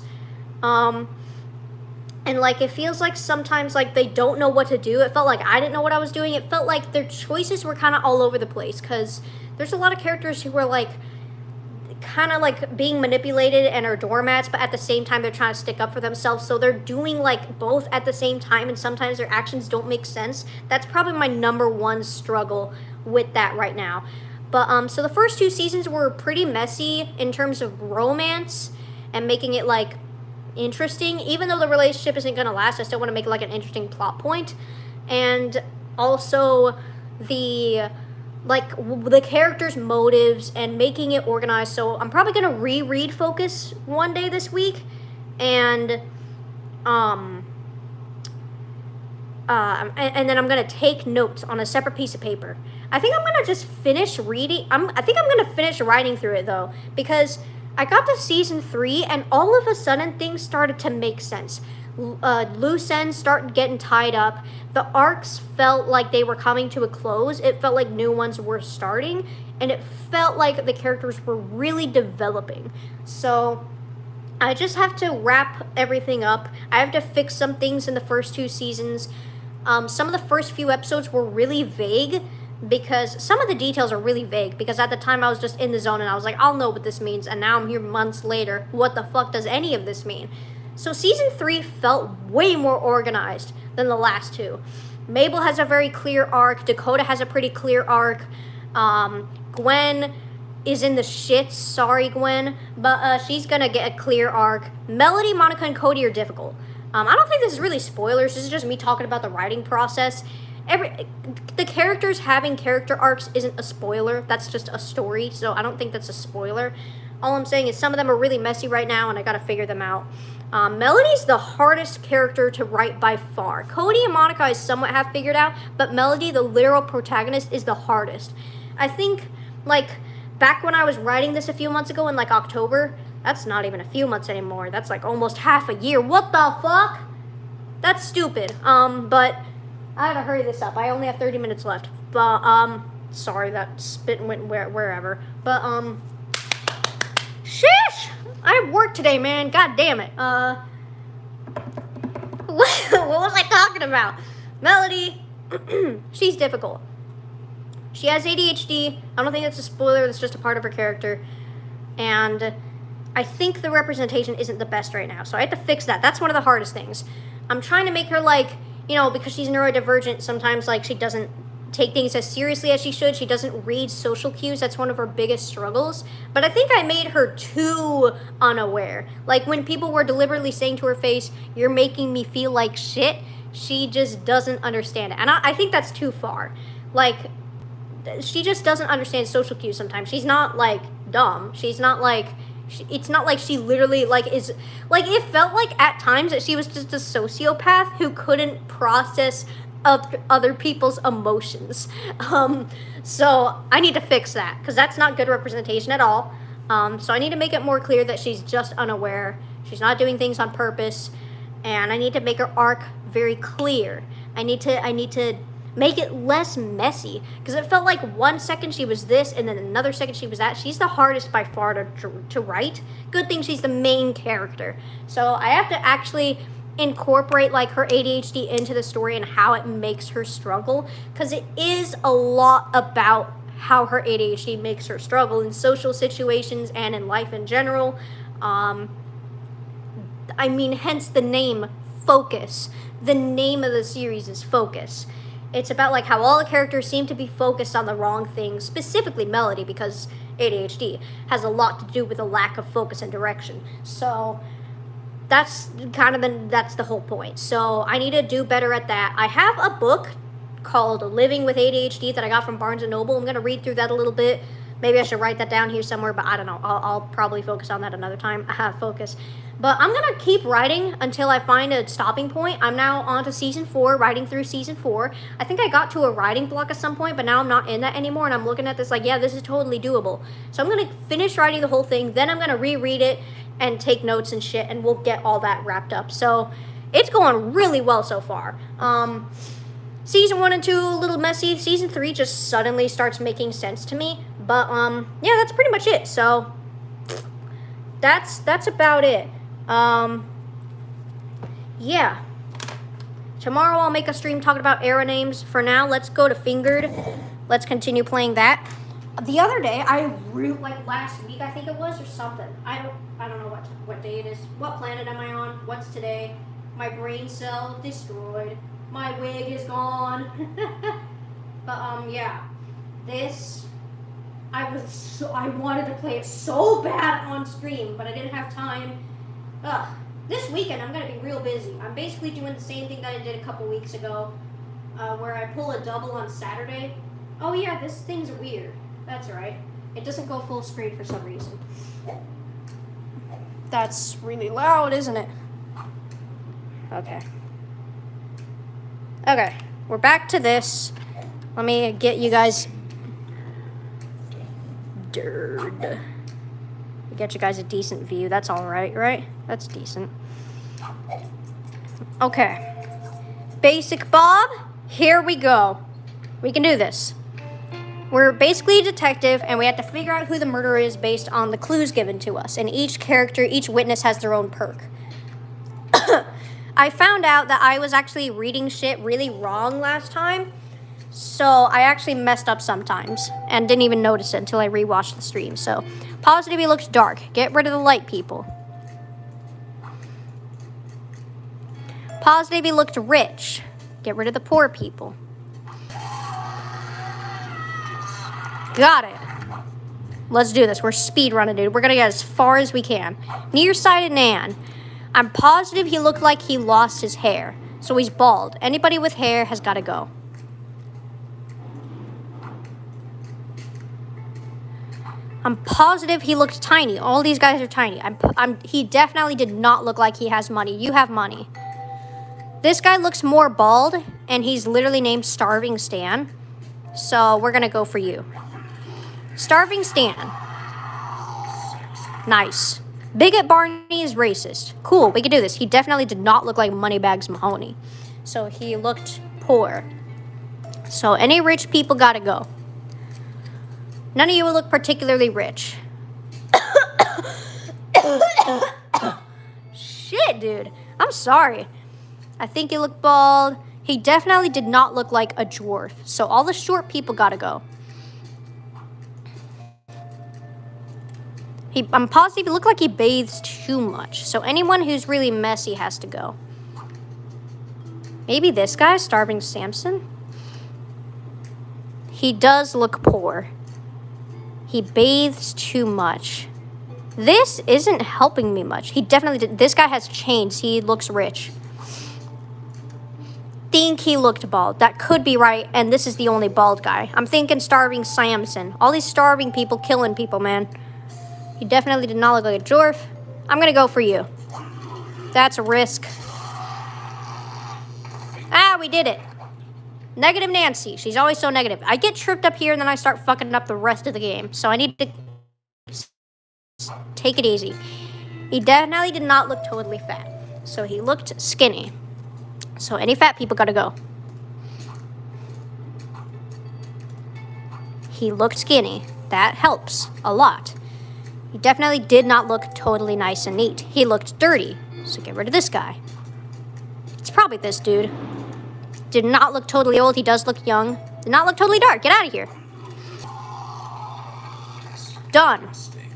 And like it feels like sometimes like they don't know what to do. It felt like I didn't know what I was doing. It felt like their choices were kind of all over the place, because there's a lot of characters who were like kind of like being manipulated and are doormats, but at the same time they're trying to stick up for themselves, so they're doing like both at the same time, and sometimes their actions don't make sense. That's probably my number one struggle with that right now. But so the first 2 seasons were pretty messy in terms of romance and making it like interesting. Even though the relationship isn't gonna last, I still want to make like an interesting plot point. And also the the characters' motives and making it organized. So I'm probably gonna reread Focus one day this week, and and then I'm gonna take notes on a separate piece of paper. I think I'm gonna just finish reading. I think I'm gonna finish writing through it though, because I got to season 3 and all of a sudden things started to make sense. Loose ends started getting tied up. The arcs felt like they were coming to a close. It felt like new ones were starting, and it felt like the characters were really developing. So I just have to wrap everything up. I have to fix some things in the first 2 seasons. Some of the first few episodes were really vague, because some of the details are really vague, because at the time I was just in the zone and I was like, I'll know what this means, and now I'm here months later. What the fuck does any of this mean? So season 3 felt way more organized than the last 2. Mabel has a very clear arc. Dakota has a pretty clear arc. Gwen is in the shits. Sorry, Gwen. But she's gonna get a clear arc. Melody, Monica, and Cody are difficult. I don't think this is really spoilers. This is just me talking about the writing process. The characters having character arcs isn't a spoiler. That's just a story, so I don't think that's a spoiler. All I'm saying is some of them are really messy right now, and I gotta figure them out. Melody's the hardest character to write by far. Cody and Monica I somewhat have figured out, but Melody, the literal protagonist, is the hardest. I think, like, back when I was writing this a few months ago in, like, October, that's not even a few months anymore. That's, like, almost half a year. What the fuck? That's stupid. But I gotta hurry this up. I only have 30 minutes left. But, sorry, that spit went wherever. But, sheesh! I have work today, man. God damn it. What was I talking about? Melody, she's difficult. She has ADHD. I don't think that's a spoiler. That's just a part of her character. And I think the representation isn't the best right now. So I have to fix that. That's one of the hardest things. I'm trying to make her, like, you know, because she's neurodivergent, sometimes, like, she doesn't take things as seriously as she should. She doesn't read social cues. That's one of her biggest struggles. But I think I made her too unaware. Like, when people were deliberately saying to her face, "You're making me feel like shit," she just doesn't understand it. And I think that's too far. Like, she just doesn't understand social cues sometimes. She's not, like, dumb. She's not, like... It's not like she literally, like, is... Like, it felt like at times that she was just a sociopath who couldn't process other people's emotions. So I need to fix that, because that's not good representation at all. So I need to make it more clear that she's just unaware. She's not doing things on purpose. And I need to make her arc very clear. I need to make it less messy, because it felt like 1 second she was this and then another second she was that. She's the hardest by far to write. Good thing she's the main character. So I have to actually incorporate, like, her ADHD into the story and how it makes her struggle, because it is a lot about how her ADHD makes her struggle in social situations and in life in general. I mean, hence the name Focus. The name of the series is Focus. It's about, like, how all the characters seem to be focused on the wrong things, specifically Melody, because ADHD has a lot to do with a lack of focus and direction. So that's that's the whole point. So I need to do better at that. I have a book called Living with ADHD that I got from Barnes & Noble. I'm going to read through that a little bit. Maybe I should write that down here somewhere, but I don't know. I'll probably focus on that another time. Focus. But I'm going to keep writing until I find a stopping point. I'm now on to season 4, writing through season 4. I think I got to a writing block at some point, but now I'm not in that anymore, and I'm looking at this like, yeah, this is totally doable. So I'm going to finish writing the whole thing, then I'm going to reread it and take notes and shit, and we'll get all that wrapped up. So it's going really well so far. Season 1 and 2, a little messy. Season 3 just suddenly starts making sense to me. But, yeah, that's pretty much it. So that's about it. Yeah. Tomorrow I'll make a stream talking about era names. For now, let's go to Fingered. Let's continue playing that. The other day, like last week I think it was, or something. I don't know what day it is. What planet am I on? What's today? My brain cell destroyed. My wig is gone. But yeah. This I wanted to play it so bad on stream, but I didn't have time. Ugh. This weekend I'm gonna be real busy. I'm basically doing the same thing that I did a couple weeks ago, where I pull a double on Saturday. Oh yeah, this thing's weird. That's right. It doesn't go full screen for some reason. That's really loud, isn't it? Okay. Okay, we're back to this. Let me get you guys... Get you guys a decent view. That's all right, right? That's decent. Okay. Basic Bob, here we go. We can do this. We're basically a detective, and we have to figure out who the murderer is based on the clues given to us. And each character, each witness has their own perk. I found out that I was actually reading shit really wrong last time. So I actually messed up sometimes and didn't even notice it until I rewatched the stream. So positivity looks dark. Get rid of the light people. Positivity looked rich. Get rid of the poor people. Got it. Let's do this. We're speed running, dude. We're gonna get as far as we can. Nearsighted Nan. I'm positive he looked like he lost his hair. So he's bald. Anybody with hair has got to go. I'm positive he looked tiny. All these guys are tiny. He definitely did not look like he has money. You have money. This guy looks more bald, and he's literally named Starving Stan. So we're going to go for you. Starving Stan. Nice. Bigot Barney is racist. Cool, we can do this. He definitely did not look like Moneybags Mahoney. So he looked poor. So any rich people got to go. None of you will look particularly rich. Shit, dude. I'm sorry. I think he looked bald. He definitely did not look like a dwarf. So all the short people gotta go. I'm positive he looked like he bathes too much. So anyone who's really messy has to go. Maybe this guy, Starving Samson? He does look poor. He bathes too much. This isn't helping me much. He definitely did. This guy has chains. He looks rich. Think he looked bald. That could be right, and this is the only bald guy. I'm thinking Starving Samson. All these starving people killing people, man. He definitely did not look like a dwarf. I'm gonna go for you. That's a risk. Ah, we did it. Negative Nancy. She's always so negative. I get tripped up here and then I start fucking up the rest of the game. So I need to take it easy. He definitely did not look totally fat. So he looked skinny. So any fat people gotta go. He looked skinny. That helps a lot. He definitely did not look totally nice and neat. He looked dirty. So get rid of this guy. It's probably this dude. Did not look totally old. He does look young. Did not look totally dark. Get out of here. Done.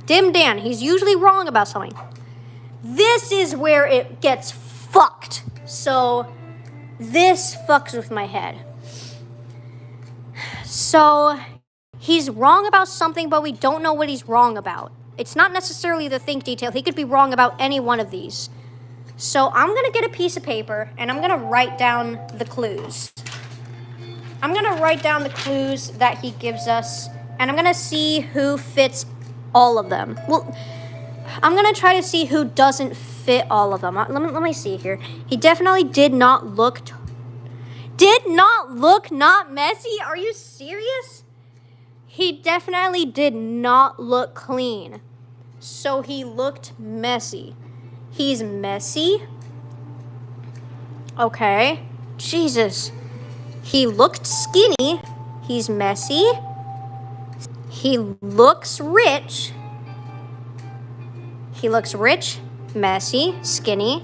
Dim Dan. He's usually wrong about something. This is where it gets fucked. So this fucks with my head. So he's wrong about something, but we don't know what he's wrong about. It's not necessarily the think detail. He could be wrong about any one of these. So I'm going to get a piece of paper, and I'm going to write down the clues. I'm going to write down the clues that he gives us, and I'm going to see who fits all of them. Well, I'm going to try to see who doesn't fit all of them. Let me see here. He definitely did not look... not messy? Are you serious? He definitely did not look clean. So he looked messy. He's messy. Okay. Jesus. He looked skinny. He's messy. He looks rich. He looks rich, messy, skinny,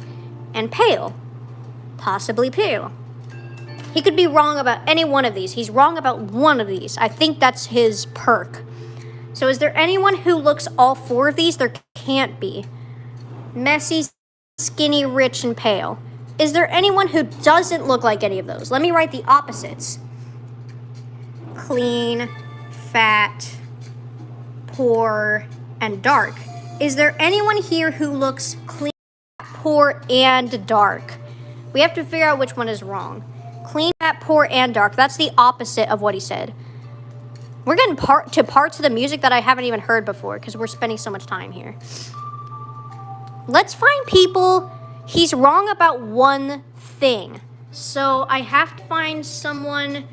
and pale. Possibly pale. He could be wrong about any one of these. He's wrong about one of these. I think that's his perk. So is there anyone who looks all four of these? There can't be. Messy, skinny, rich, and pale. Is there anyone who doesn't look like any of those? Let me write the opposites. Clean, fat, poor, and dark. Is there anyone here who looks clean, poor, and dark? We have to figure out which one is wrong. Clean, fat, poor, and dark. That's the opposite of what he said. We're getting parts of the music that I haven't even heard before because we're spending so much time here. Let's find people. He's wrong about one thing. So I have to find someone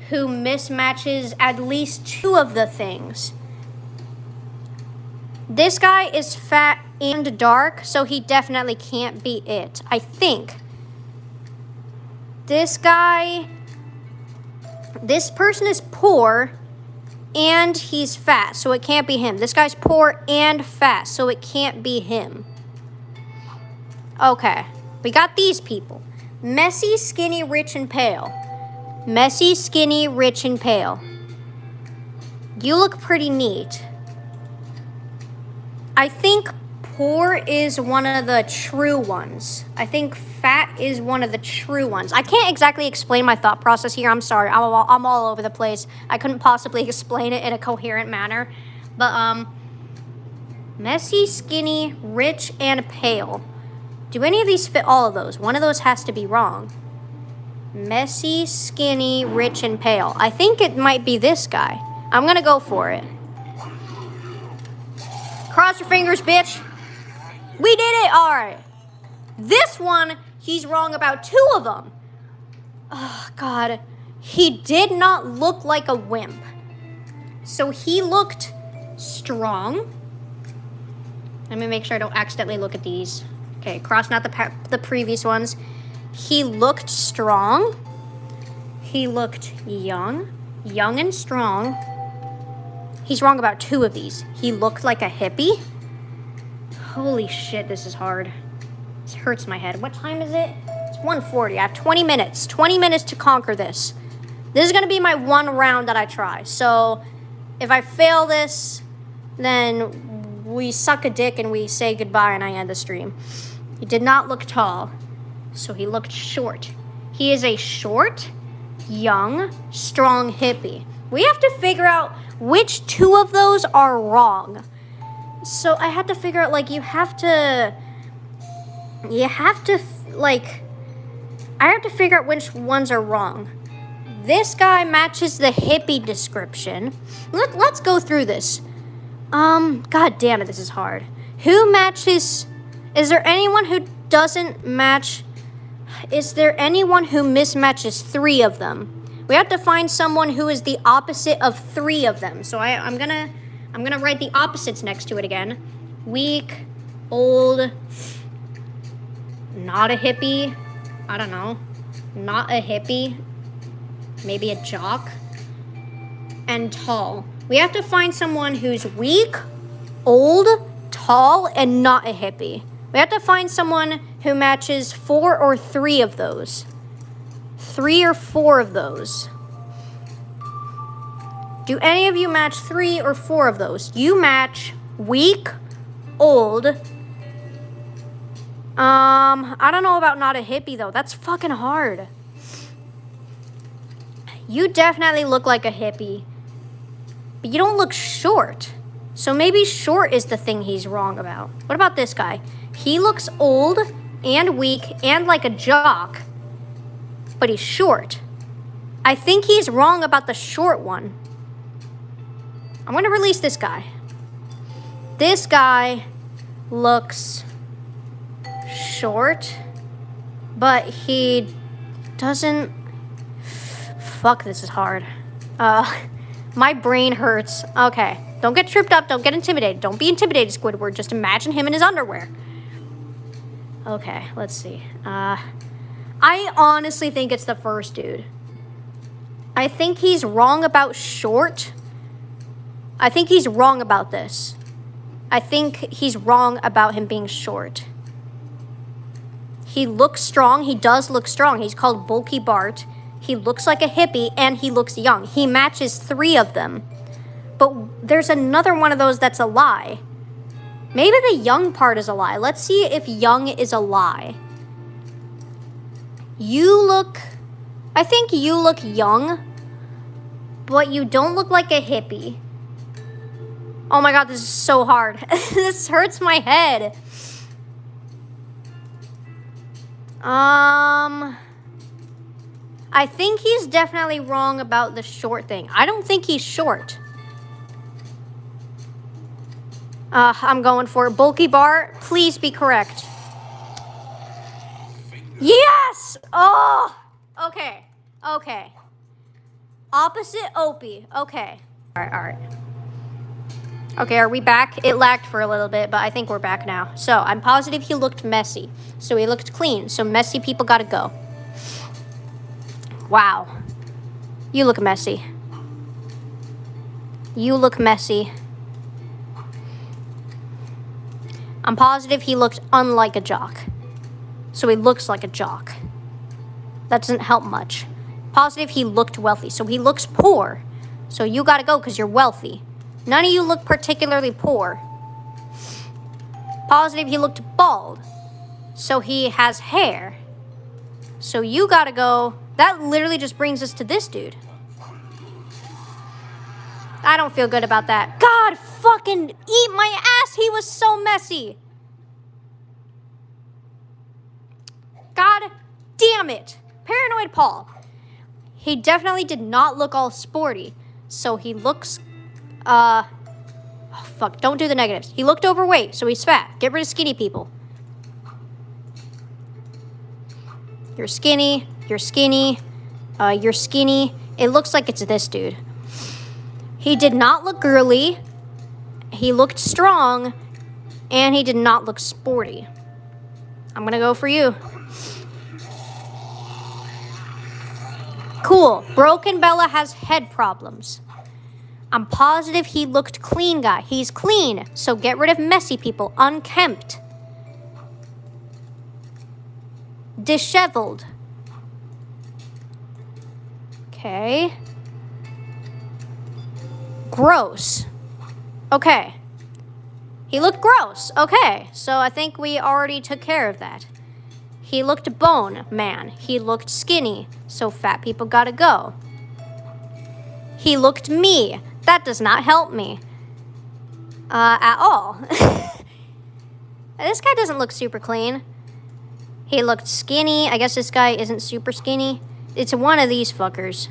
who mismatches at least two of the things. This guy is fat and dark, so he definitely can't be it, I think. This person is poor and he's fat, so it can't be him. This guy's poor and fat, so it can't be him. Okay, we got these people. Messy, skinny, rich, and pale. Messy, skinny, rich, and pale. You look pretty neat. I think poor is one of the true ones. I think fat is one of the true ones. I can't exactly explain my thought process here. I'm sorry. I'm all over the place. I couldn't possibly explain it in a coherent manner. But, messy, skinny, rich, and pale. Do any of these fit all of those? One of those has to be wrong. Messy, skinny, rich, and pale. I think it might be this guy. I'm gonna go for it. Cross your fingers, bitch. We did it! Alright. This one, he's wrong about two of them. Oh, God. He did not look like a wimp. So he looked strong. Let me make sure I don't accidentally look at these. Okay, crossing out the previous ones. He looked strong. He looked young and strong. He's wrong about two of these. He looked like a hippie. Holy shit, this is hard. This hurts my head. What time is it? It's 1:40. I have 20 minutes. 20 minutes to conquer this. This is going to be my one round that I try. So if I fail this, then we suck a dick and we say goodbye and I end the stream. He did not look tall, so he looked short. He is a short, young, strong hippie. We have to figure out which two of those are wrong. So I had to figure out, like, I have to figure out which ones are wrong. This guy matches the hippie description. Let's go through this. God damn it, this is hard. Who matches? Is there anyone who doesn't match? Is there anyone who mismatches three of them? We have to find someone who is the opposite of three of them. So I'm gonna write the opposites next to it again. Weak, old, not a hippie. I don't know. Not a hippie. Maybe a jock. And tall. We have to find someone who's weak, old, tall, and not a hippie. We have to find someone who matches 4 or 3 of those. 3 or 4 of those. Do any of you match 3 or 4 of those? You match weak, old. I don't know about not a hippie though. That's fucking hard. You definitely look like a hippie. But you don't look short. So maybe short is the thing he's wrong about. What about this guy? He looks old and weak and like a jock. But he's short. I think he's wrong about the short one. I'm going to release this guy. This guy looks short, but he doesn't... Fuck, this is hard. My brain hurts. Okay, don't get tripped up. Don't get intimidated. Don't be intimidated, Squidward. Just imagine him in his underwear. Okay, let's see. I honestly think it's the first dude. I think he's wrong about short. I think he's wrong about this. I think he's wrong about him being short. He looks strong. He does look strong. He's called Bulky Bart. He looks like a hippie, and he looks young. He matches 3 of them. But there's another one of those that's a lie. Maybe the young part is a lie. Let's see if young is a lie. I think you look young, but you don't look like a hippie. Oh my god, this is so hard. This hurts my head. I think he's definitely wrong about the short thing. I don't think he's short. I'm going for it. Bulky bar, please be correct. Yes! Oh! Okay. Okay. Opposite Opie. Okay. Alright. Okay, are we back? It lagged for a little bit, but I think we're back now. So, I'm positive he looked messy. So, he looked clean. So, messy people gotta go. Wow. You look messy. You look messy. I'm positive he looked unlike a jock. So, he looks like a jock. That doesn't help much. Positive he looked wealthy. So, he looks poor. So, you gotta go because you're wealthy. None of you look particularly poor. Positive he looked bald. So he has hair. So you gotta go. That literally just brings us to this dude. I don't feel good about that. God fucking eat my ass. He was so messy. God damn it. Paranoid Paul. He definitely did not look all sporty. So he looks... oh, fuck. Don't do the negatives. He looked overweight, so he's fat. Get rid of skinny people. You're skinny. You're skinny. You're skinny. It looks like it's this dude. He did not look girly. He looked strong. And he did not look sporty. I'm gonna go for you. Cool. Broken Bella has head problems. I'm positive he looked clean, guy. He's clean, so get rid of messy people. Unkempt. Disheveled. Okay. Gross. Okay. He looked gross. Okay, so I think we already took care of that. He looked bone man. He looked skinny, so fat people gotta go. He looked me. That does not help me. At all. This guy doesn't look super clean. He looked skinny. I guess this guy isn't super skinny. It's one of these fuckers.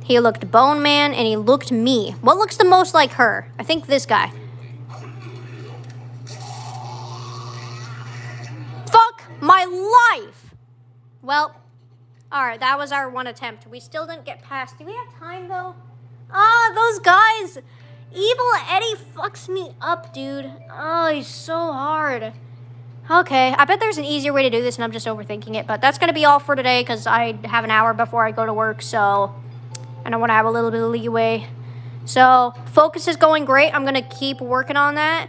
He looked bone man and he looked me. What looks the most like her? I think this guy. Fuck my life! Well, alright, that was our one attempt. We still didn't get past. Do we have time though? Ah, those guys. Evil Eddie fucks me up, dude. Oh, he's so hard. Okay, I bet there's an easier way to do this and I'm just overthinking it. But that's going to be all for today because I have an hour before I go to work. So I don't want to have a little bit of leeway. So focus is going great. I'm going to keep working on that.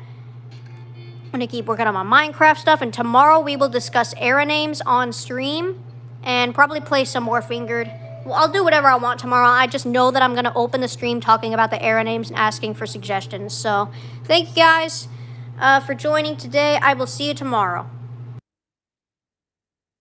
I'm going to keep working on my Minecraft stuff. And tomorrow we will discuss era names on stream. And probably play some more Fingered. Well, I'll do whatever I want tomorrow. I just know that I'm going to open the stream talking about the era names and asking for suggestions. So, thank you guys for joining today. I will see you tomorrow.